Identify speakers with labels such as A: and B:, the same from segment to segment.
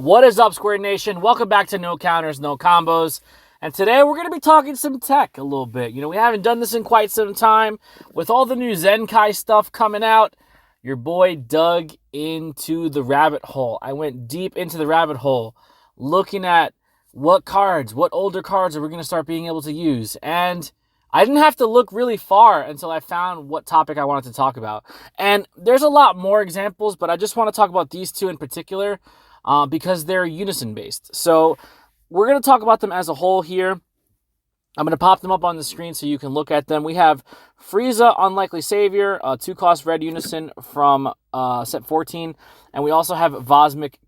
A: What is up, Square Nation? Welcome back to No Counters, No Combos. And today we're going to be talking some tech a little bit. You know, we haven't done this in quite some time. With all the new Zenkai stuff coming out, your boy dug into the rabbit hole. I went deep into the rabbit hole looking at what older cards are we going to start being able to use. And I didn't have to look really far until I found what topic I wanted to talk about. And there's a lot more examples, but I just want to talk about these two in particular because they're unison-based. So we're going to talk about them as a whole here. I'm going to pop them up on the screen so you can look at them. We have Frieza, Unlikely Savior, 2-cost red unison from set 14. And we also have Vados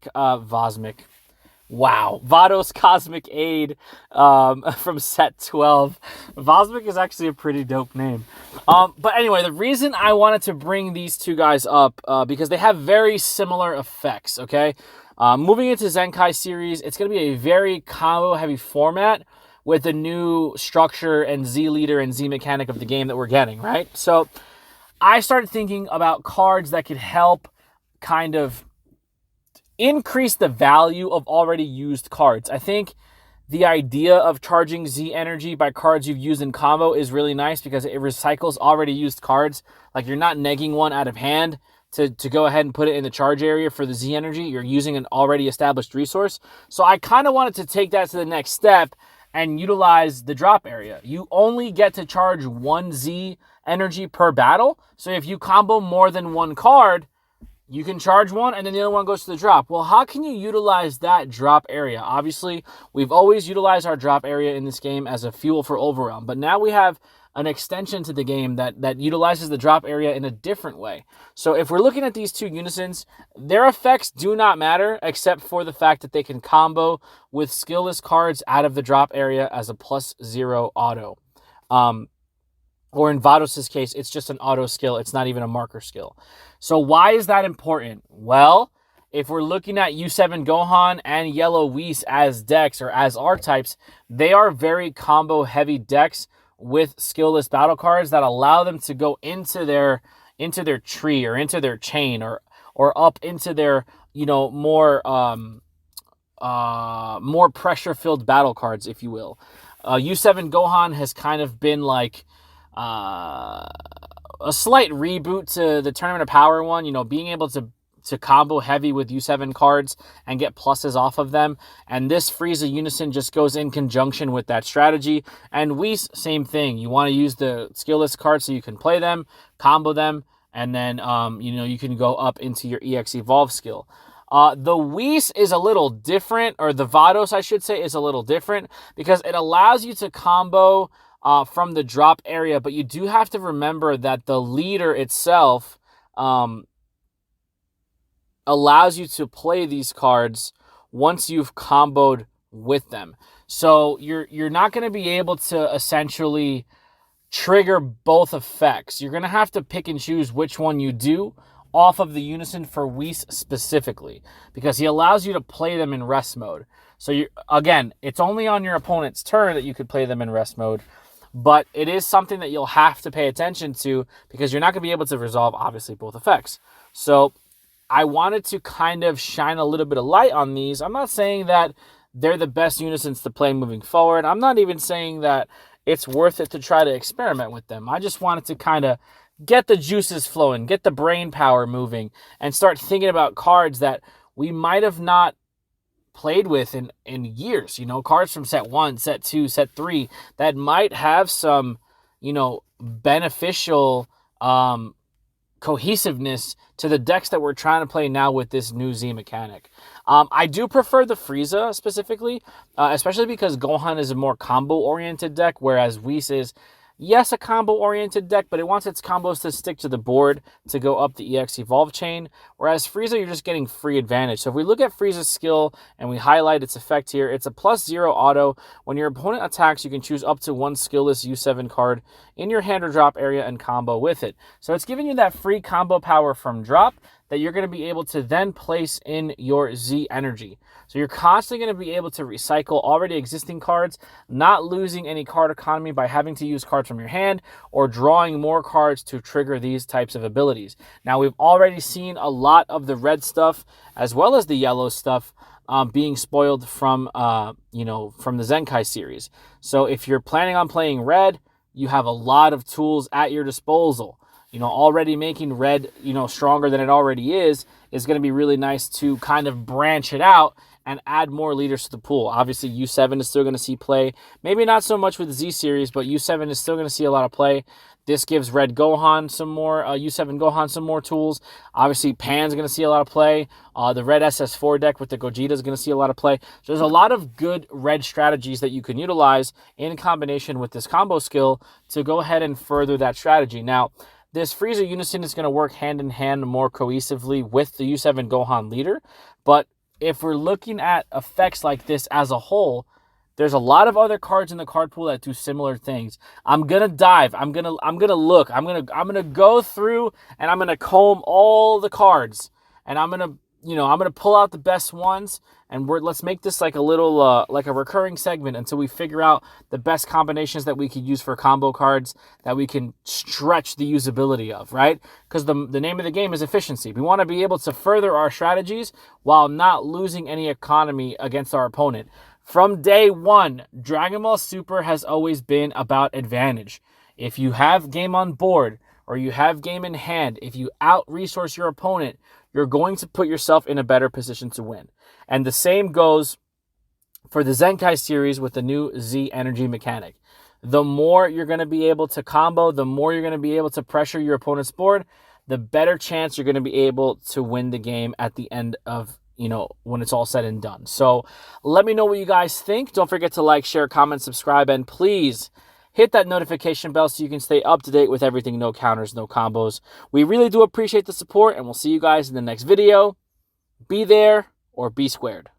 A: Cosmic Aid from set 12. Vosmic is actually a pretty dope name. But anyway, the reason I wanted to bring these two guys up, because they have very similar effects, okay? Moving into Zenkai series, it's going to be a very combo-heavy format with the new structure and Z leader and Z mechanic of the game that we're getting, right? So I started thinking about cards that could help kind of increase the value of already used cards. I think the idea of charging Z energy by cards you've used in combo is really nice because it recycles already used cards. Like, you're not negging one out of hand to go ahead and put it in the charge area for the Z energy. You're using an already established resource. So I kind of wanted to take that to the next step and utilize the drop area. You only get to charge one Z energy per battle. So if you combo more than one card, you can charge one and then the other one goes to the drop. Well, how can you utilize that drop area? Obviously, we've always utilized our drop area in this game as a fuel for overwhelm, but now we have an extension to the game that utilizes the drop area in a different way. So if we're looking at these two unisons, their effects do not matter except for the fact that they can combo with skillless cards out of the drop area as a +0 auto. Or in Vados' case, it's just an auto skill. It's not even a marker skill. So why is that important? Well, if we're looking at U7 Gohan and Yellow Whis as decks or as archetypes, they are very combo-heavy decks with skillless battle cards that allow them to go into their tree or into their chain or up into their, you know, more pressure-filled battle cards, if you will. U7 Gohan has kind of been like a slight reboot to the Tournament of Power one, you know, being able to combo heavy with U7 cards and get pluses off of them. And this Frieza Unison just goes in conjunction with that strategy. And Whis, same thing. You want to use the skillless cards so you can play them, combo them, and then, you can go up into your EX Evolve skill. The Whis is a little different, or the Vados, I should say, is a little different because it allows you to combo from the drop area, but you do have to remember that the leader itself allows you to play these cards once you've comboed with them. So you're not going to be able to essentially trigger both effects. You're going to have to pick and choose which one you do off of the unison for Whis specifically, because he allows you to play them in rest mode. So again, it's only on your opponent's turn that you could play them in rest mode. But it is something that you'll have to pay attention to because you're not going to be able to resolve, obviously, both effects. So I wanted to kind of shine a little bit of light on these. I'm not saying that they're the best unisons to play moving forward. I'm not even saying that it's worth it to try to experiment with them. I just wanted to kind of get the juices flowing, get the brain power moving, and start thinking about cards that we might have not played with in years, cards from set 1, set 2, set 3 that might have some, beneficial cohesiveness to the decks that we're trying to play now with this new Z mechanic. I do prefer the Frieza specifically, especially because Gohan is a more combo-oriented deck, whereas Whis is, yes, a combo-oriented deck, but it wants its combos to stick to the board to go up the EX Evolve chain, whereas Frieza, you're just getting free advantage. So if we look at Frieza's skill and we highlight its effect here, it's a +0 auto. When your opponent attacks, you can choose up to one skillless U7 card in your hand or drop area and combo with it. So it's giving you that free combo power from drop that you're going to be able to then place in your Z energy. So you're constantly going to be able to recycle already existing cards, not losing any card economy by having to use cards from your hand or drawing more cards to trigger these types of abilities. Now, we've already seen a lot of the red stuff as well as the yellow stuff being spoiled from, from the Zenkai series. So if you're planning on playing red, you have a lot of tools at your disposal. Already making red, stronger than it already is going to be really nice to kind of branch it out and add more leaders to the pool. Obviously, U7 is still going to see play. Maybe not so much with Z series, but U7 is still going to see a lot of play. This gives Red Gohan some more, U7 Gohan some more tools. Obviously, Pan's going to see a lot of play. The Red SS4 deck with the Gogeta is going to see a lot of play. So there's a lot of good red strategies that you can utilize in combination with this combo skill to go ahead and further that strategy. Now, this Frieza Unison is going to work hand in hand more cohesively with the U7 Gohan leader, but if we're looking at effects like this as a whole, there's a lot of other cards in the card pool that do similar things. I'm gonna dive. I'm gonna look. I'm gonna go through and I'm gonna comb all the cards, and I'm gonna pull out the best ones, and let's make this like a little like a recurring segment until we figure out the best combinations that we could use for combo cards that we can stretch the usability of, right? Because the name of the game is efficiency. We want to be able to further our strategies while not losing any economy against our opponent. From day one, Dragon Ball Super has always been about advantage. If you have game on board or you have game in hand, if you out-resource your opponent, you're going to put yourself in a better position to win. And the same goes for the Zenkai series with the new Z energy mechanic. The more you're going to be able to combo, the more you're going to be able to pressure your opponent's board, the better chance you're going to be able to win the game at the end of, when it's all said and done. So let me know what you guys think. Don't forget to like, share, comment, subscribe, and please hit that notification bell so you can stay up to date with everything No Counters, No Combos. We really do appreciate the support, and we'll see you guys in the next video. Be there or be squared.